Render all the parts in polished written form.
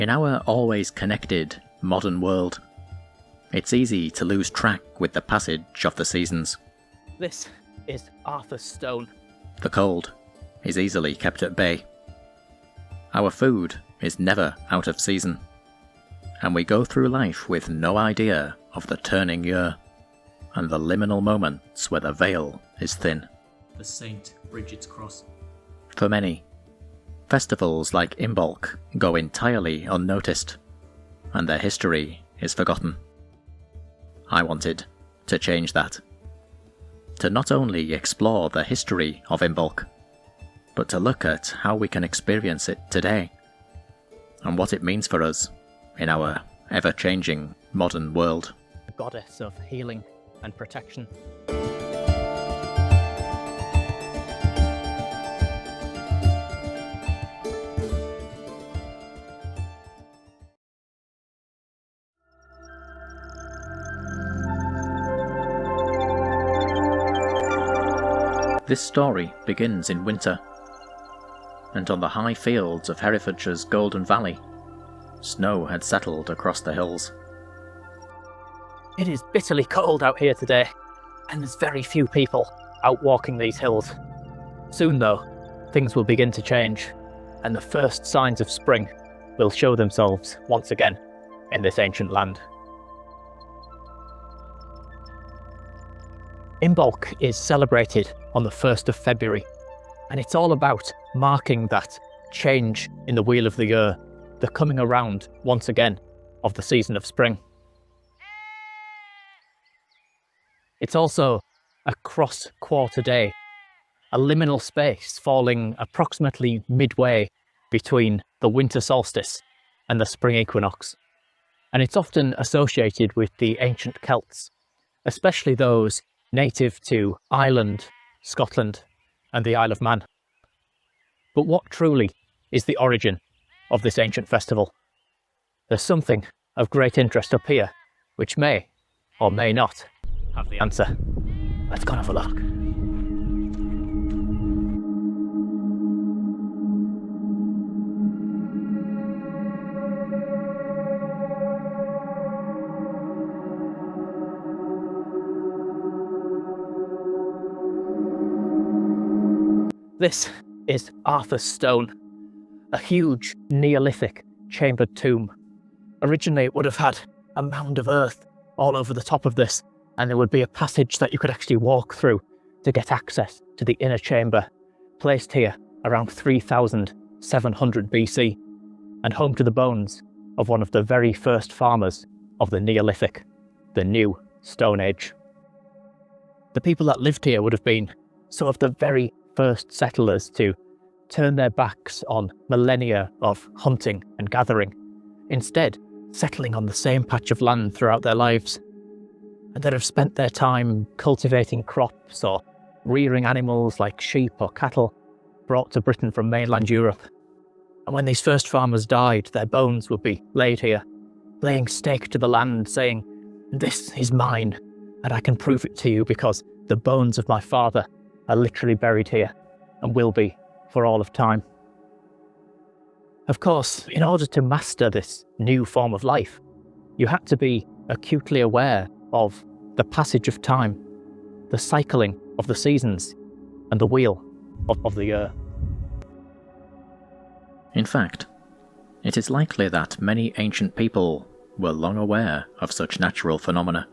In our always connected, modern world, it's easy to lose track with the passage of the seasons. This is Arthur's Stone. The cold is easily kept at bay. Our food is never out of season, and we go through life with no idea of the turning year, and the liminal moments where the veil is thin. The St Brigid's Cross. For many, festivals like Imbolc go entirely unnoticed, and their history is forgotten. I wanted to change that. To not only explore the history of Imbolc, but to look at how we can experience it today, and what it means for us in our ever-changing modern world. A goddess of healing and protection. This story begins in winter, and on the high fields of Herefordshire's Golden Valley, snow had settled across the hills. It is bitterly cold out here today, and there's very few people out walking these hills. Soon though, things will begin to change, and the first signs of spring will show themselves once again in this ancient land. Imbolc is celebrated on the 1st of February, and it's all about marking that change in the wheel of the year, the coming around once again of the season of spring. It's also a cross-quarter day, a liminal space falling approximately midway between the winter solstice and the spring equinox, and it's often associated with the ancient Celts, especially those native to Ireland, Scotland, and the Isle of Man. But what truly is the origin of this ancient festival? There's something of great interest up here, which may, or may not, have the answer. Let's go and have a look. This is Arthur's Stone, a huge Neolithic chambered tomb. Originally it would have had a mound of earth all over the top of this, and there would be a passage that you could actually walk through to get access to the inner chamber, placed here around 3700 BC, and home to the bones of one of the very first farmers of the Neolithic, the New Stone Age. The people that lived here would have been some of the very first settlers to turn their backs on millennia of hunting and gathering, instead settling on the same patch of land throughout their lives, and that have spent their time cultivating crops or rearing animals like sheep or cattle brought to Britain from mainland Europe. And when these first farmers died, their bones would be laid here, laying stake to the land, saying, "This is mine, and I can prove it to you because the bones of my father are literally buried here and will be for all of time." Of course, in order to master this new form of life, you had to be acutely aware of the passage of time, the cycling of the seasons, and the wheel of the year. In fact, it is likely that many ancient people were long aware of such natural phenomena,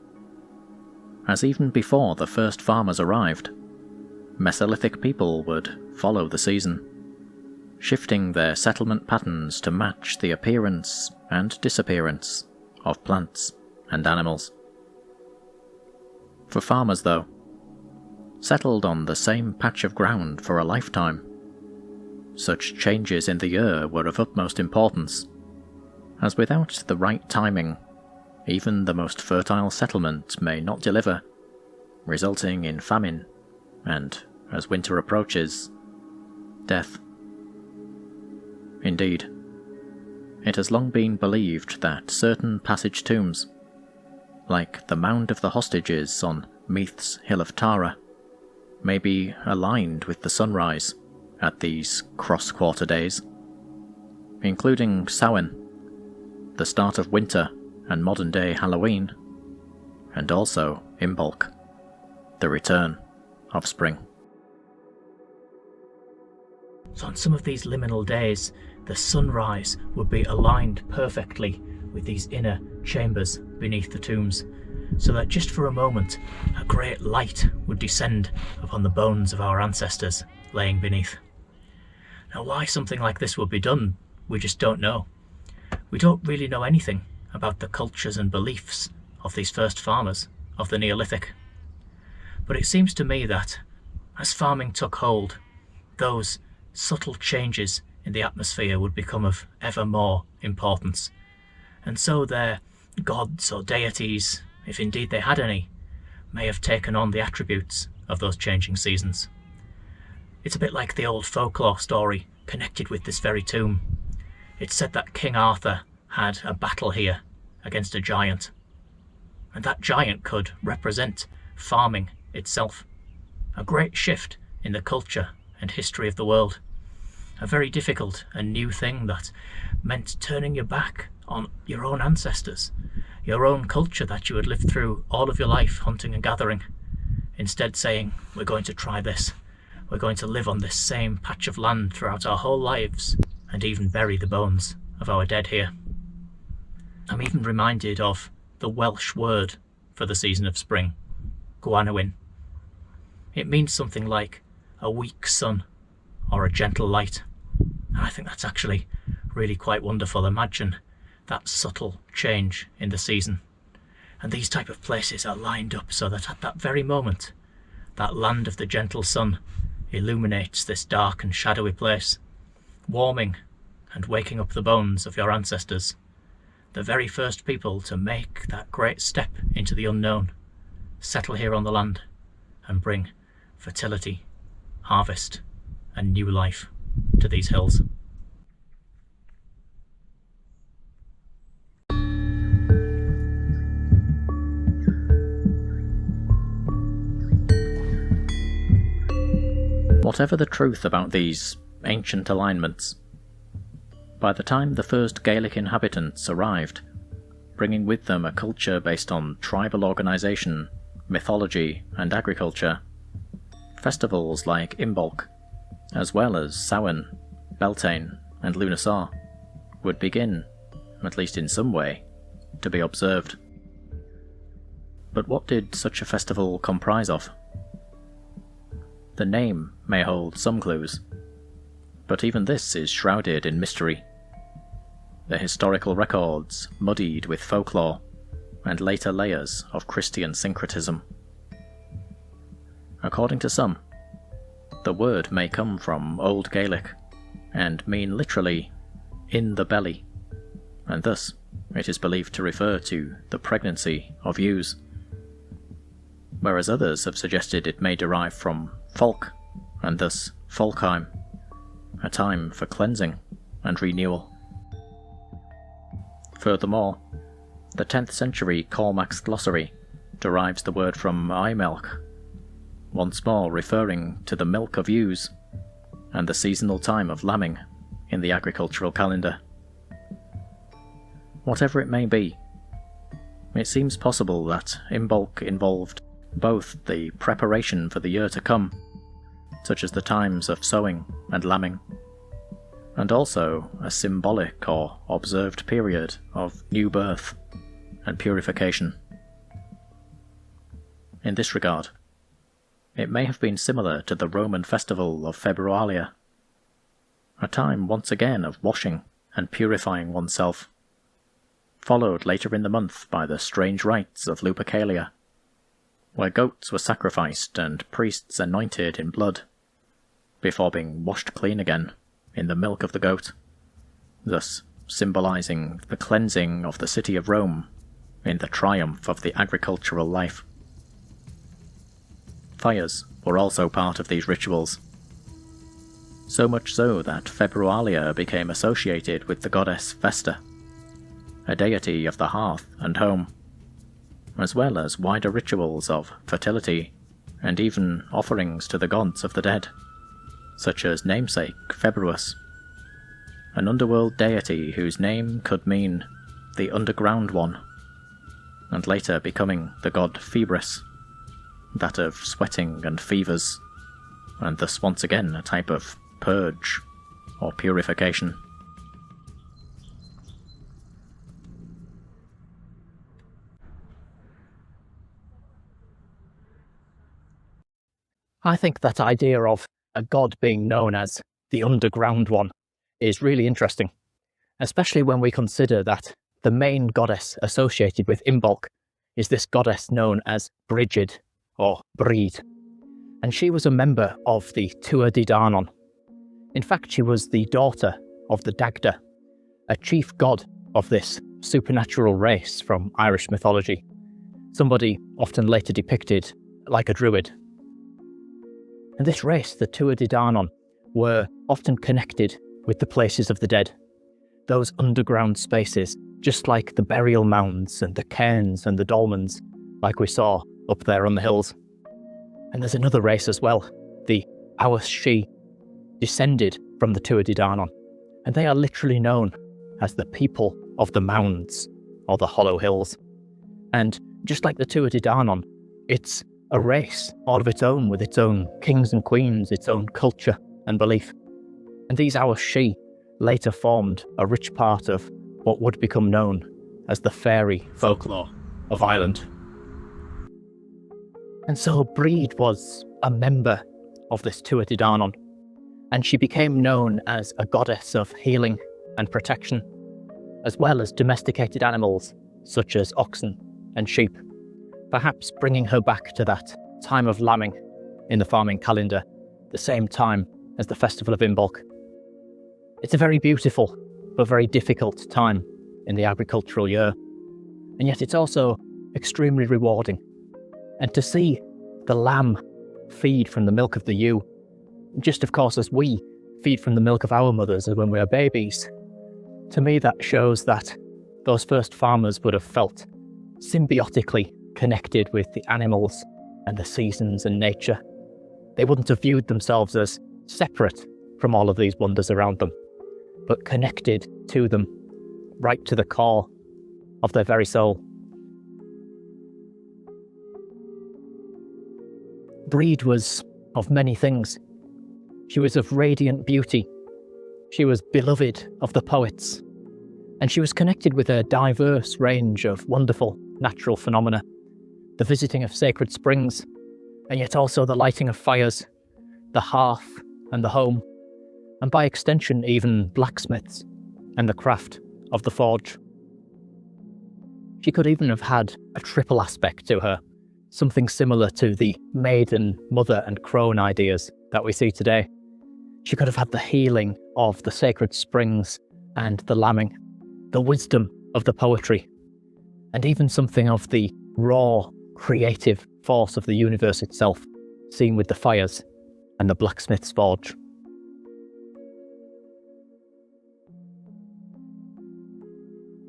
as even before the first farmers arrived, Mesolithic people would follow the season, shifting their settlement patterns to match the appearance and disappearance of plants and animals. For farmers, though, settled on the same patch of ground for a lifetime, such changes in the year were of utmost importance, as without the right timing, even the most fertile settlement may not deliver, resulting in famine and, as winter approaches, death. Indeed, it has long been believed that certain passage tombs, like the Mound of the Hostages on Meath's Hill of Tara, may be aligned with the sunrise at these cross-quarter days, including Samhain, the start of winter and modern-day Halloween, and also Imbolc, the return of spring. So on some of these liminal days, the sunrise would be aligned perfectly with these inner chambers beneath the tombs, so that just for a moment, a great light would descend upon the bones of our ancestors laying beneath. Now, why something like this would be done, we just don't know. We don't really know anything about the cultures and beliefs of these first farmers of the Neolithic. But it seems to me that, as farming took hold, those subtle changes in the atmosphere would become of ever more importance, and so their gods or deities, if indeed they had any, may have taken on the attributes of those changing seasons. It's a bit like the old folklore story connected with this very tomb. It's said that King Arthur had a battle here against a giant, and that giant could represent farming itself, a great shift in the culture and history of the world, a very difficult and new thing that meant turning your back on your own ancestors, your own culture that you had lived through all of your life hunting and gathering, instead saying, we're going to try this, we're going to live on this same patch of land throughout our whole lives, and even bury the bones of our dead here. I'm even reminded of the Welsh word for the season of spring, Gwanwyn. It means something like a weak sun or a gentle light, and I think that's actually really quite wonderful. Imagine that subtle change in the season, and these type of places are lined up so that at that very moment, that land of the gentle sun illuminates this dark and shadowy place, warming and waking up the bones of your ancestors, the very first people to make that great step into the unknown, settle here on the land, and bring fertility, harvest, and new life to these hills. Whatever the truth about these ancient alignments, by the time the first Gaelic inhabitants arrived, bringing with them a culture based on tribal organisation, mythology and agriculture, festivals like Imbolc, as well as Samhain, Beltane and Lughnasadh, would begin, at least in some way, to be observed. But what did such a festival comprise of? The name may hold some clues, but even this is shrouded in mystery. The historical records muddied with folklore and later layers of Christian syncretism. According to some, the word may come from Old Gaelic and mean literally in the belly, and thus it is believed to refer to the pregnancy of ewes, whereas others have suggested it may derive from folk, and thus Folkheim, a time for cleansing and renewal. Furthermore, the 10th century Cormac's glossary derives the word from eye milk, once more referring to the milk of ewes and the seasonal time of lambing in the agricultural calendar. Whatever it may be, it seems possible that Imbolc involved both the preparation for the year to come, such as the times of sowing and lambing, and also a symbolic or observed period of new birth and purification. In this regard, it may have been similar to the Roman festival of Februalia, a time once again of washing and purifying oneself, followed later in the month by the strange rites of Lupercalia, where goats were sacrificed and priests anointed in blood, before being washed clean again in the milk of the goat, thus symbolising the cleansing of the city of Rome in the triumph of the agricultural life. Fires were also part of these rituals, so much so that Februalia became associated with the goddess Vesta, a deity of the hearth and home, as well as wider rituals of fertility and even offerings to the gods of the dead, such as namesake Februus, an underworld deity whose name could mean the underground one, and later becoming the god Febris, that of sweating and fevers, and thus once again a type of purge or purification. I think that idea of a god being known as the underground one is really interesting, especially when we consider that the main goddess associated with Imbolc is this goddess known as Brigid, or Brigid, and she was a member of the Tuatha Dé Danann. In fact, she was the daughter of the Dagda, a chief god of this supernatural race from Irish mythology, somebody often later depicted like a druid. And this race, the Tuatha Dé Danann, were often connected with the places of the dead, those underground spaces, just like the burial mounds and the cairns and the dolmens, like we saw up there on the hills. And there's another race as well, the Awas Shi, descended from the Tuatha Dé Danann, and they are literally known as the people of the mounds, or the hollow hills. And just like the Tuatha Dé Danann, it's a race all of its own, with its own kings and queens, its own culture and belief. And these Awas Shi later formed a rich part of what would become known as the fairy folklore of Ireland. And so Brigid was a member of this Tuatha Dé Danann, and she became known as a goddess of healing and protection, as well as domesticated animals such as oxen and sheep, perhaps bringing her back to that time of lambing in the farming calendar, the same time as the festival of Imbolc. It's a very beautiful but very difficult time in the agricultural year, and yet it's also extremely rewarding. And to see the lamb feed from the milk of the ewe, just of course as we feed from the milk of our mothers when we are babies, to me that shows that those first farmers would have felt symbiotically connected with the animals and the seasons and nature. They wouldn't have viewed themselves as separate from all of these wonders around them, but connected to them, right to the core of their very soul. Brigid was of many things. She was of radiant beauty. She was beloved of the poets. And she was connected with a diverse range of wonderful natural phenomena, the visiting of sacred springs, and yet also the lighting of fires, the hearth and the home, and by extension even blacksmiths and the craft of the forge. She could even have had a triple aspect to her, something similar to the maiden, mother and crone ideas that we see today. She could have had the healing of the sacred springs and the lambing, the wisdom of the poetry, and even something of the raw, creative force of the universe itself, seen with the fires and the blacksmith's forge.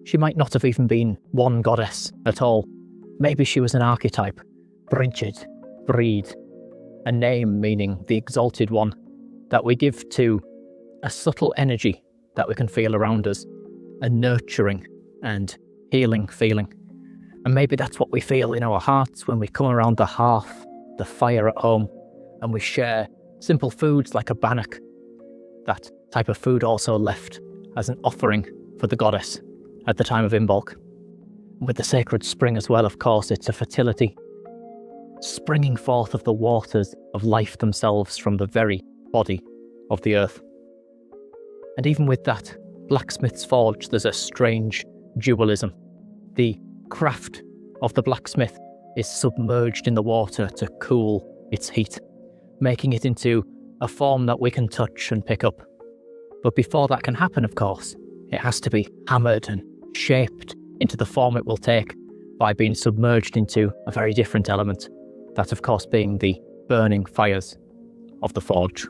She might not have even been one goddess at all. Maybe she was an archetype, Brigid, Brigid, a name meaning the exalted one, that we give to a subtle energy that we can feel around us, a nurturing and healing feeling. And maybe that's what we feel in our hearts when we come around the hearth, the fire at home, and we share simple foods like a bannock. That type of food also left as an offering for the goddess at the time of Imbolc. With the sacred spring as well, of course, it's a fertility, springing forth of the waters of life themselves from the very body of the earth. And even with that blacksmith's forge, there's a strange dualism. The craft of the blacksmith is submerged in the water to cool its heat, making it into a form that we can touch and pick up. But before that can happen, of course, it has to be hammered and shaped into the form it will take by being submerged into a very different element, that of course being the burning fires of the forge.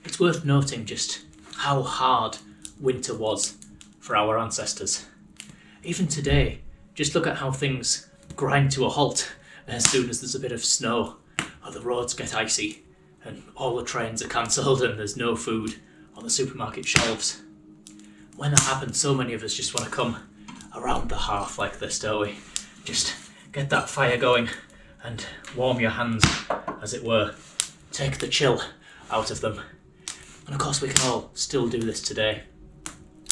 It's worth noting just how hard winter was for our ancestors. Even today, just look at how things grind to a halt as soon as there's a bit of snow or the roads get icy and all the trains are cancelled and there's no food on the supermarket shelves. When that happens, so many of us just want to come around the hearth like this, don't we? Just get that fire going and warm your hands, as it were. Take the chill out of them. And of course we can all still do this today.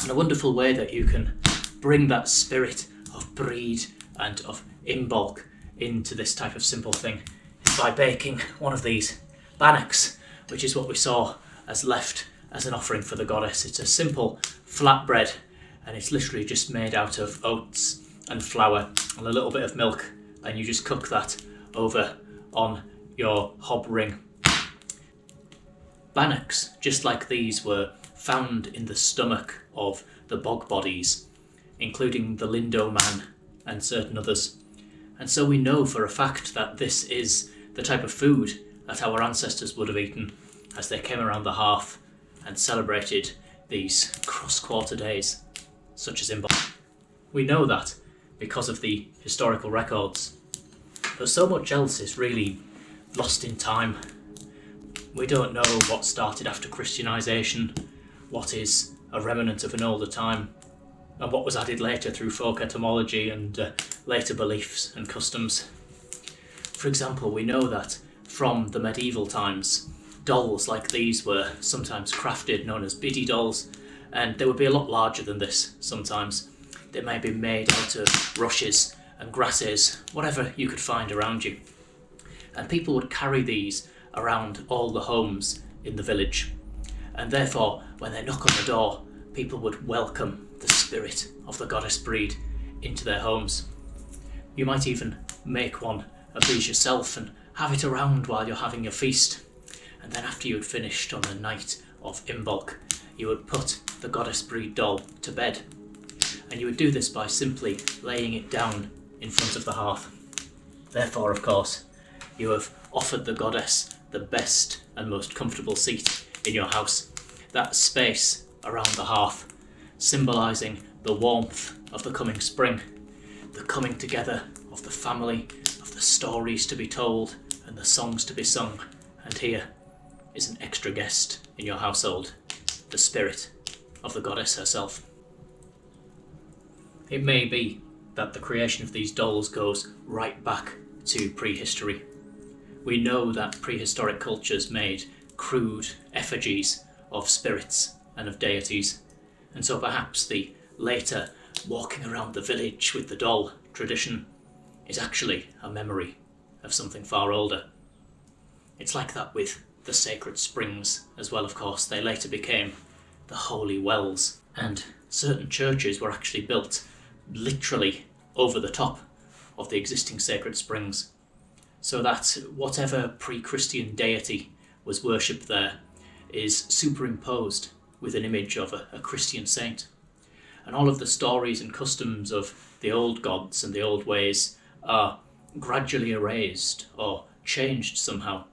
And a wonderful way that you can bring that spirit of Brigid and of Imbolc into this type of simple thing is by baking one of these bannocks, which is what we saw as left as an offering for the goddess. It's a simple flat bread, and it's literally just made out of oats and flour and a little bit of milk, and you just cook that over on your hob ring. Bannocks, just like these, were found in the stomach of the bog bodies, including the Lindo man and certain others. And so we know for a fact that this is the type of food that our ancestors would have eaten as they came around the hearth and celebrated these cross-quarter days, such as Imbolc. We know that because of the historical records, but so much else is really lost in time. We don't know what started after Christianisation, what is a remnant of an older time, and what was added later through folk etymology and later beliefs and customs. For example, we know that from the medieval times, dolls like these were sometimes crafted, known as biddy dolls, and they would be a lot larger than this sometimes. They may be made out of rushes and grasses, whatever you could find around you. And people would carry these around all the homes in the village. And therefore, when they knock on the door, people would welcome the spirit of the goddess Brigid into their homes. You might even make one of these yourself and have it around while you're having your feast. And then after you had finished on the night of Imbolc, you would put the goddess Brigid doll to bed. And you would do this by simply laying it down in front of the hearth. Therefore, of course, you have offered the goddess the best and most comfortable seat in your house, that space around the hearth, symbolising the warmth of the coming spring, the coming together of the family, of the stories to be told and the songs to be sung. And here is an extra guest in your household, the spirit of the goddess herself. It may be that the creation of these dolls goes right back to prehistory. We know that prehistoric cultures made crude effigies of spirits and of deities, and so perhaps the later walking around the village with the doll tradition is actually a memory of something far older. It's like that with the sacred springs as well, of course. They later became the holy wells, and certain churches were actually built literally over the top of the existing sacred springs, so that whatever pre-Christian deity was worshipped there is superimposed with an image of a Christian saint. And all of the stories and customs of the old gods and the old ways are gradually erased or changed somehow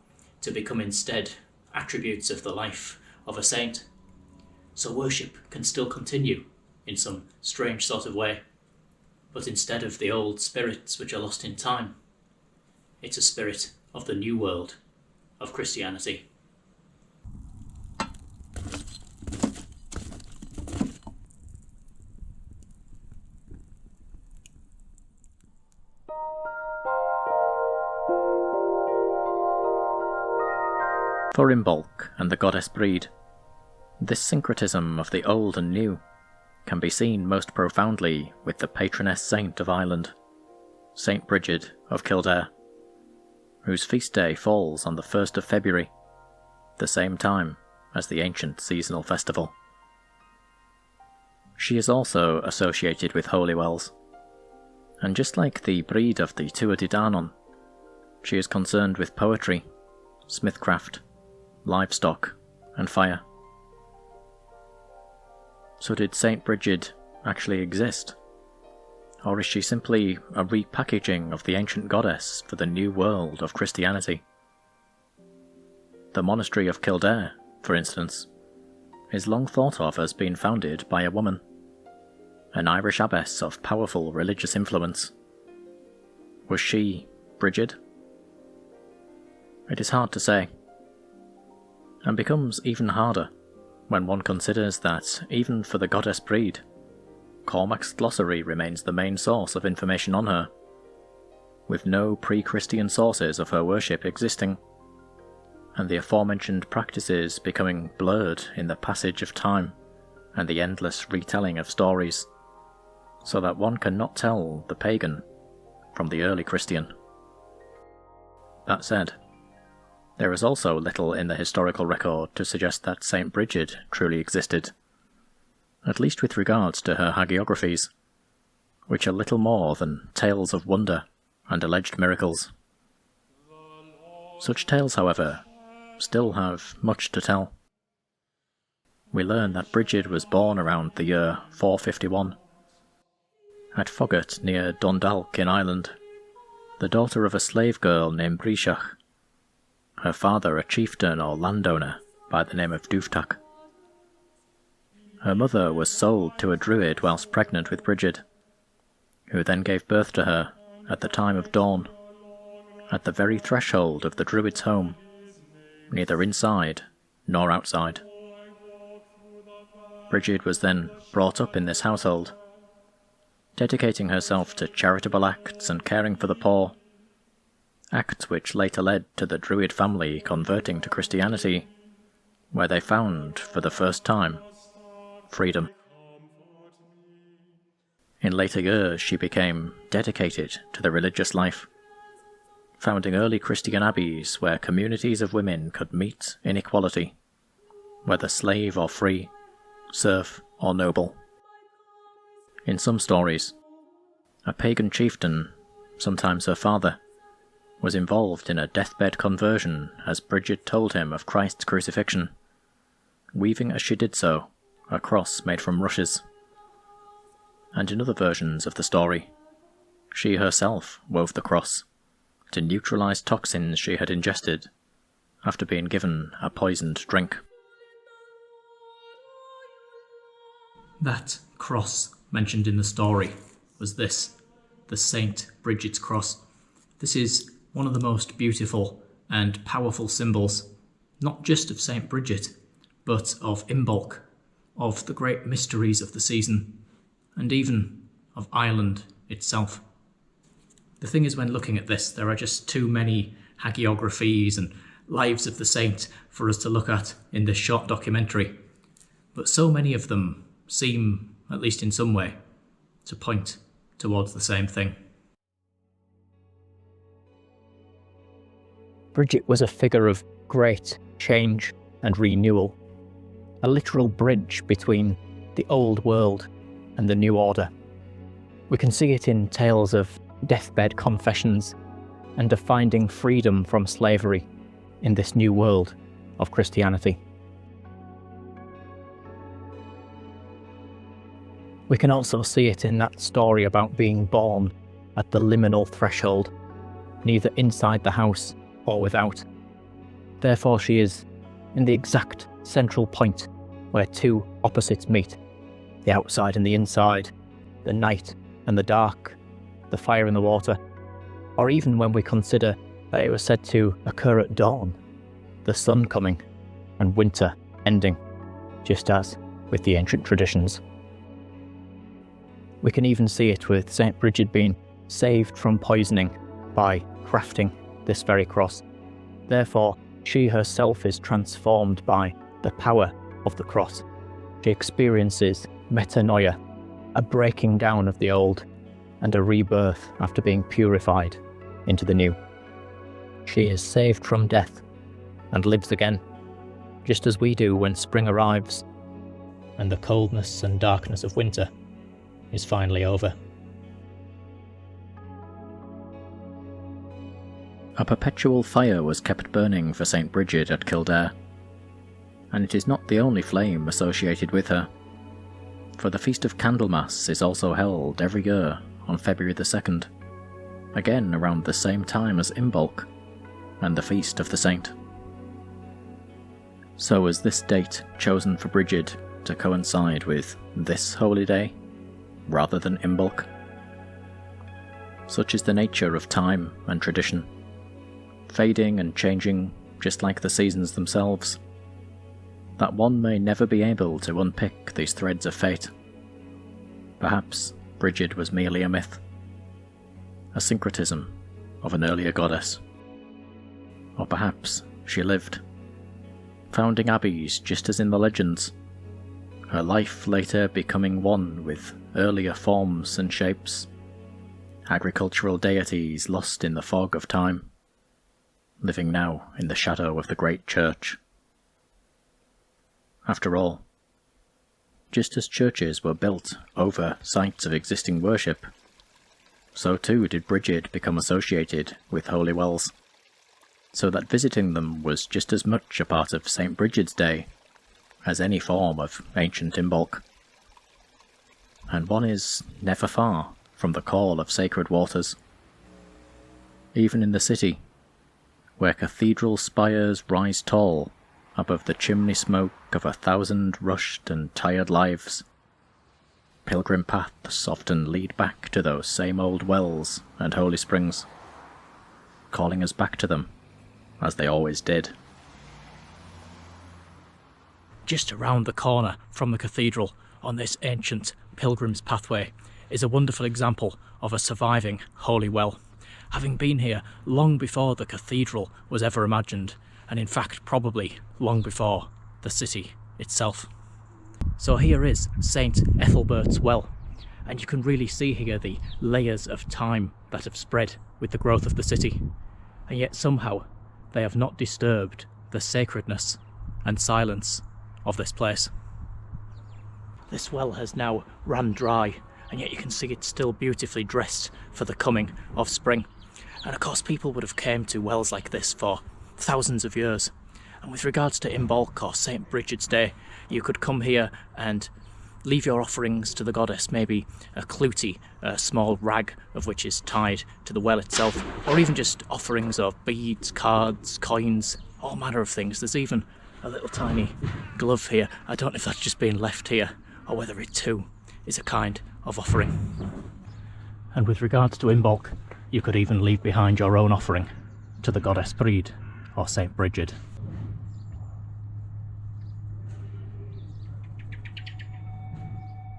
to become instead attributes of the life of a saint. So worship can still continue in some strange sort of way, but instead of the old spirits which are lost in time, it's a spirit of the new world of Christianity. For Imbolc and the goddess Brigid, this syncretism of the old and new can be seen most profoundly with the patroness saint of Ireland, St Brigid of Kildare, whose feast day falls on the 1st of February, the same time as the ancient seasonal festival. She is also associated with holy wells, and just like the Brigid of the Tuatha Dé Danann, she is concerned with poetry, smithcraft, livestock, and fire. So did St Brigid actually exist? Or is she simply a repackaging of the ancient goddess for the new world of Christianity? The monastery of Kildare, for instance, is long thought of as being founded by a woman, an Irish abbess of powerful religious influence. Was she Brigid? It is hard to say, and becomes even harder when one considers that, even for the goddess Brigid, Cormac's glossary remains the main source of information on her, with no pre-Christian sources of her worship existing, and the aforementioned practices becoming blurred in the passage of time and the endless retelling of stories, so that one cannot tell the pagan from the early Christian. That said, there is also little in the historical record to suggest that St. Brigid truly existed, at least with regards to her hagiographies, which are little more than tales of wonder and alleged miracles. Such tales, however, still have much to tell. We learn that Brigid was born around the year 451, at Fogart near Dundalk in Ireland, the daughter of a slave girl named Brishach, her father a chieftain or landowner by the name of Duvtak. Her mother was sold to a druid whilst pregnant with Brigid, who then gave birth to her at the time of dawn, at the very threshold of the druid's home, neither inside nor outside. Brigid was then brought up in this household, dedicating herself to charitable acts and caring for the poor, acts which later led to the druid family converting to Christianity, where they found, for the first time, freedom. In later years she became dedicated to the religious life, founding early Christian abbeys where communities of women could meet in equality, whether slave or free, serf or noble. In some stories, a pagan chieftain, sometimes her father, was involved in a deathbed conversion as Brigid told him of Christ's crucifixion, weaving as she did so a cross made from rushes. And in other versions of the story, she herself wove the cross to neutralize toxins she had ingested after being given a poisoned drink. That cross mentioned in the story was this, the St. Brigid's cross. This is one of the most beautiful and powerful symbols, not just of St. Brigid, but of Imbolc, of the great mysteries of the season, and even of Ireland itself. The thing is, when looking at this, there are just too many hagiographies and lives of the saint for us to look at in this short documentary, but so many of them seem, at least in some way, to point towards the same thing. Brigid was a figure of great change and renewal, a literal bridge between the old world and the new order. We can see it in tales of deathbed confessions and of finding freedom from slavery in this new world of Christianity. We can also see it in that story about being born at the liminal threshold, neither inside the house or without. Therefore she is in the exact central point where two opposites meet, the outside and the inside, the night and the dark, the fire and the water, or even when we consider that it was said to occur at dawn, the sun coming and winter ending, just as with the ancient traditions. We can even see it with St. Brigid being saved from poisoning by crafting this very cross. Therefore, she herself is transformed by the power of the cross. She experiences metanoia, a breaking down of the old, and a rebirth after being purified into the new. She is saved from death and lives again, just as we do when spring arrives and the coldness and darkness of winter is finally over. A perpetual fire was kept burning for St. Brigid at Kildare, and it is not the only flame associated with her, for the Feast of Candlemas is also held every year on February the 2nd, again around the same time as Imbolc and the Feast of the Saint. So was this date chosen for Brigid to coincide with this holy day, rather than Imbolc? Such is the nature of time and tradition, fading and changing just like the seasons themselves, that one may never be able to unpick these threads of fate. Perhaps Brigid was merely a myth, a syncretism of an earlier goddess. Or perhaps she lived, founding abbeys just as in the legends, her life later becoming one with earlier forms and shapes, agricultural deities lost in the fog of time, living now in the shadow of the great church. After all, just as churches were built over sites of existing worship, so too did Brigid become associated with holy wells, so that visiting them was just as much a part of St. Brigid's Day as any form of ancient Imbolc. And one is never far from the call of sacred waters. Even in the city, where cathedral spires rise tall above the chimney smoke of 1,000 rushed and tired lives, pilgrim paths often lead back to those same old wells and holy springs, calling us back to them, as they always did. Just around the corner from the cathedral on this ancient pilgrim's pathway is a wonderful example of a surviving holy well, having been here long before the cathedral was ever imagined, and in fact probably long before the city itself. So here is St. Ethelbert's well, and you can really see here the layers of time that have spread with the growth of the city, and yet somehow they have not disturbed the sacredness and silence of this place. This well has now run dry, and yet you can see it's still beautifully dressed for the coming of spring. And of course people would have came to wells like this for thousands of years. And with regards to Imbolc or St. Brigid's Day, you could come here and leave your offerings to the goddess, maybe a clutie, a small rag of which is tied to the well itself, or even just offerings of beads, cards, coins, all manner of things. There's even a little tiny glove here. I don't know if that's just being left here or whether it too is a kind of offering. And with regards to Imbolc, you could even leave behind your own offering to the goddess Brigid or St. Brigid.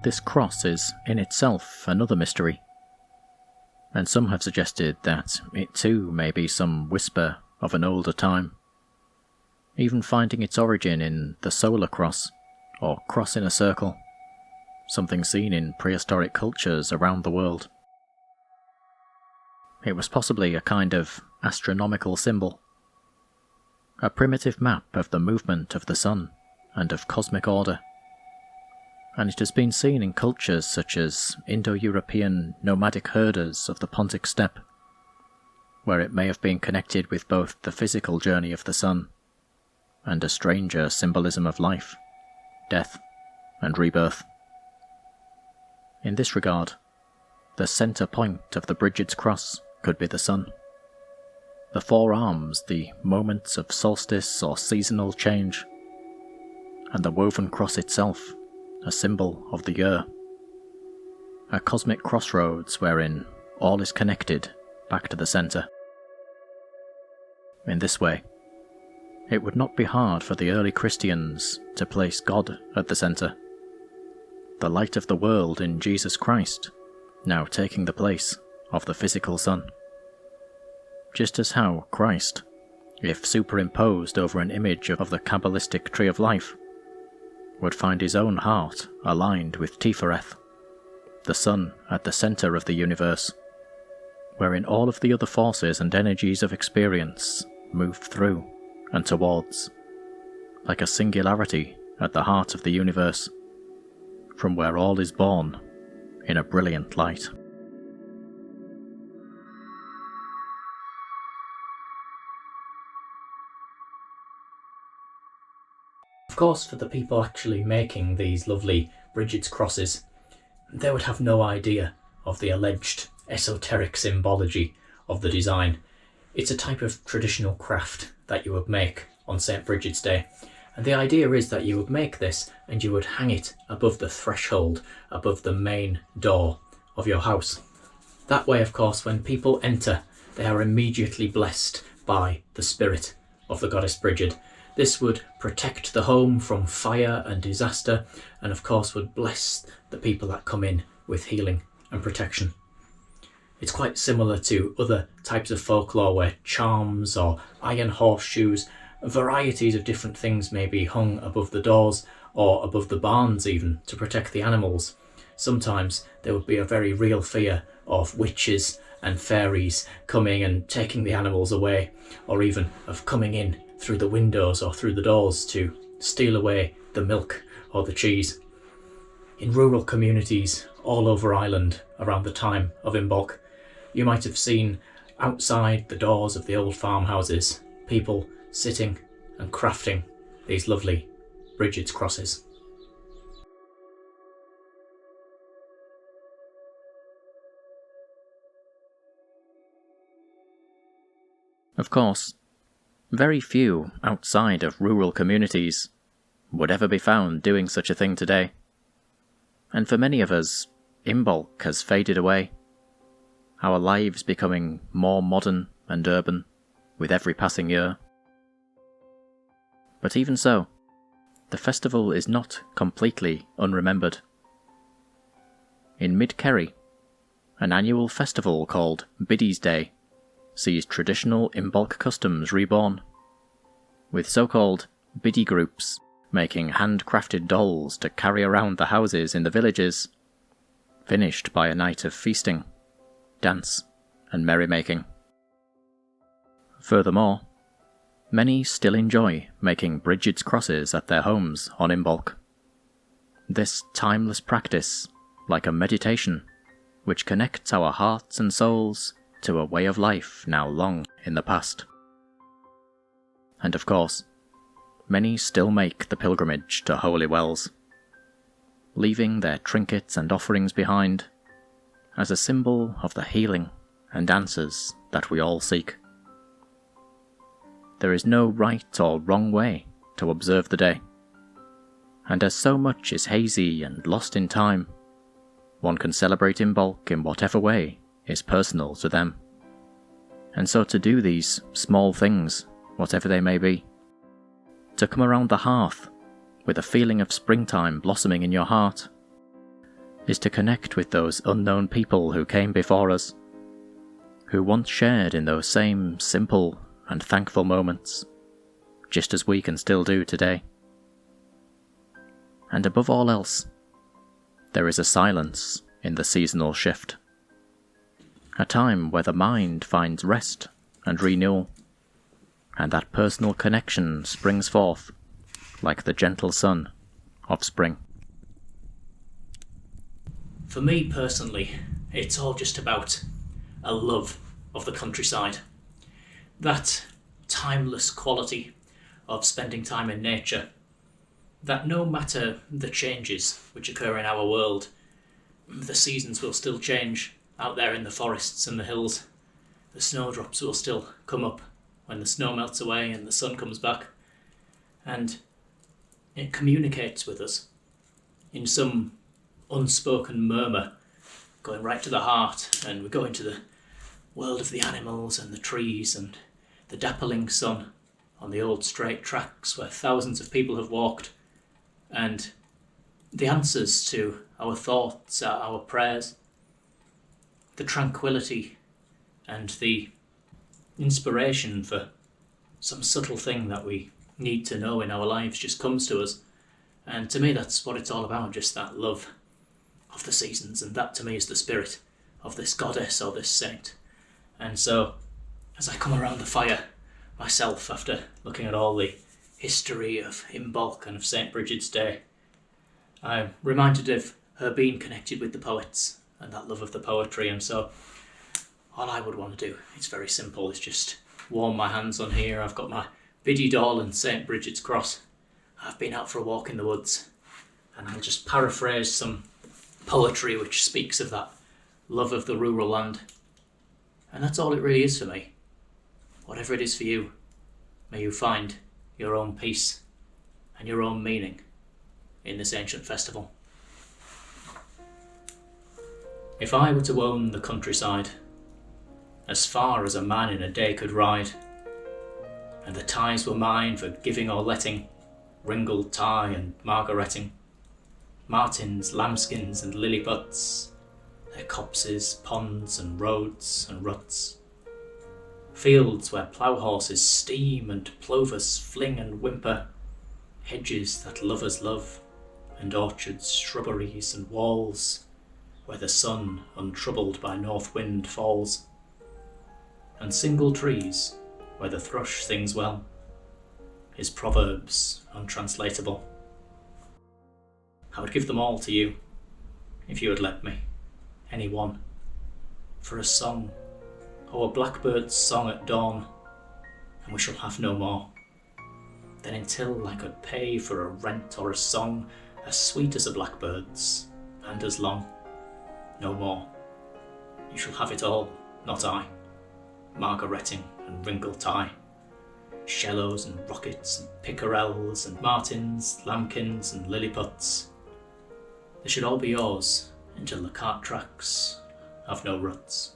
This cross is in itself another mystery, and some have suggested that it too may be some whisper of an older time, even finding its origin in the solar cross, or cross in a circle, something seen in prehistoric cultures around the world. It was possibly a kind of astronomical symbol, a primitive map of the movement of the sun and of cosmic order, and it has been seen in cultures such as Indo-European nomadic herders of the Pontic steppe, where it may have been connected with both the physical journey of the sun and a stranger symbolism of life, death, and rebirth. In this regard, the centre point of the Brigid's cross could be the sun, the four arms the moments of solstice or seasonal change, and the woven cross itself a symbol of the year, a cosmic crossroads wherein all is connected back to the centre. In this way, it would not be hard for the early Christians to place God at the centre, the light of the world in Jesus Christ, now taking the place of the physical sun. Just as how Christ, if superimposed over an image of the Kabbalistic tree of life, would find his own heart aligned with Tifereth, the sun at the centre of the universe, wherein all of the other forces and energies of experience move through and towards, like a singularity at the heart of the universe, from where all is born in a brilliant light. Of course, for the people actually making these lovely Brigid's crosses, they would have no idea of the alleged esoteric symbology of the design. It's a type of traditional craft that you would make on St. Brigid's Day, and the idea is that you would make this and you would hang it above the threshold, above the main door of your house. That way, of course, when people enter, they are immediately blessed by the spirit of the goddess Brigid. This would protect the home from fire and disaster, and of course would bless the people that come in with healing and protection. It's quite similar to other types of folklore where charms or iron horseshoes, varieties of different things may be hung above the doors or above the barns even to protect the animals. Sometimes there would be a very real fear of witches and fairies coming and taking the animals away, or even of coming in through the windows or through the doors to steal away the milk or the cheese. In rural communities all over Ireland around the time of Imbolc, you might have seen outside the doors of the old farmhouses people sitting and crafting these lovely Brigid's crosses. Of course, very few outside of rural communities would ever be found doing such a thing today. And for many of us, Imbolc has faded away, our lives becoming more modern and urban with every passing year. But even so, the festival is not completely unremembered. In mid-Kerry, an annual festival called Biddy's Day sees traditional Imbolc customs reborn, with so-called biddy groups making handcrafted dolls to carry around the houses in the villages, finished by a night of feasting, dance and merrymaking. Furthermore, many still enjoy making Brigid's crosses at their homes on Imbolc. This timeless practice, like a meditation, which connects our hearts and souls to a way of life now long in the past. And of course, many still make the pilgrimage to holy wells, leaving their trinkets and offerings behind as a symbol of the healing and answers that we all seek. There is no right or wrong way to observe the day, and as so much is hazy and lost in time, one can celebrate Imbolc in whatever way is personal to them. And so to do these small things, whatever they may be, to come around the hearth with a feeling of springtime blossoming in your heart, is to connect with those unknown people who came before us, who once shared in those same simple and thankful moments, just as we can still do today. And above all else, there is a silence in the seasonal shift, a time where the mind finds rest and renewal, and that personal connection springs forth like the gentle sun of spring. For me personally, it's all just about a love of the countryside. That timeless quality of spending time in nature, that no matter the changes which occur in our world, the seasons will still change out there in the forests and the hills. The snowdrops will still come up when the snow melts away and the sun comes back. And it communicates with us in some unspoken murmur, going right to the heart, and we go into the world of the animals and the trees and the dappling sun on the old straight tracks where thousands of people have walked, and the answers to our thoughts, our prayers, the tranquility and the inspiration for some subtle thing that we need to know in our lives just comes to us. And to me, that's what it's all about, just that love of the seasons, and that to me is the spirit of this goddess or this saint. And so, as I come around the fire myself after looking at all the history of Imbolc and of St Brigid's Day, I'm reminded of her being connected with the poets and that love of the poetry. And so all I would want to do, it's very simple, is just warm my hands on here. I've got my biddy doll and St Brigid's cross. I've been out for a walk in the woods, and I'll just paraphrase some poetry which speaks of that love of the rural land. And that's all it really is for me. Whatever it is for you, may you find your own peace and your own meaning in this ancient festival. If I were to own the countryside, as far as a man in a day could ride, and the ties were mine for giving or letting, ringled tie and margaretting, martins, lambskins and lilliputs, their copses, ponds and roads and ruts, fields where plough horses steam and plovers fling and whimper, hedges that lovers love, and orchards, shrubberies and walls, where the sun, untroubled by north wind, falls, and single trees, where the thrush sings well, his proverbs untranslatable. I would give them all to you, if you would let me, any one, for a song, or a blackbird's song at dawn, and we shall have no more. Then until I could pay for a rent or a song as sweet as a blackbird's, and as long, no more. You shall have it all, not I, margaretting and ringle tie, shallows and rockets and pickerels and martins, lambkins and lilliputs. They should all be yours until the cart tracks have no ruts.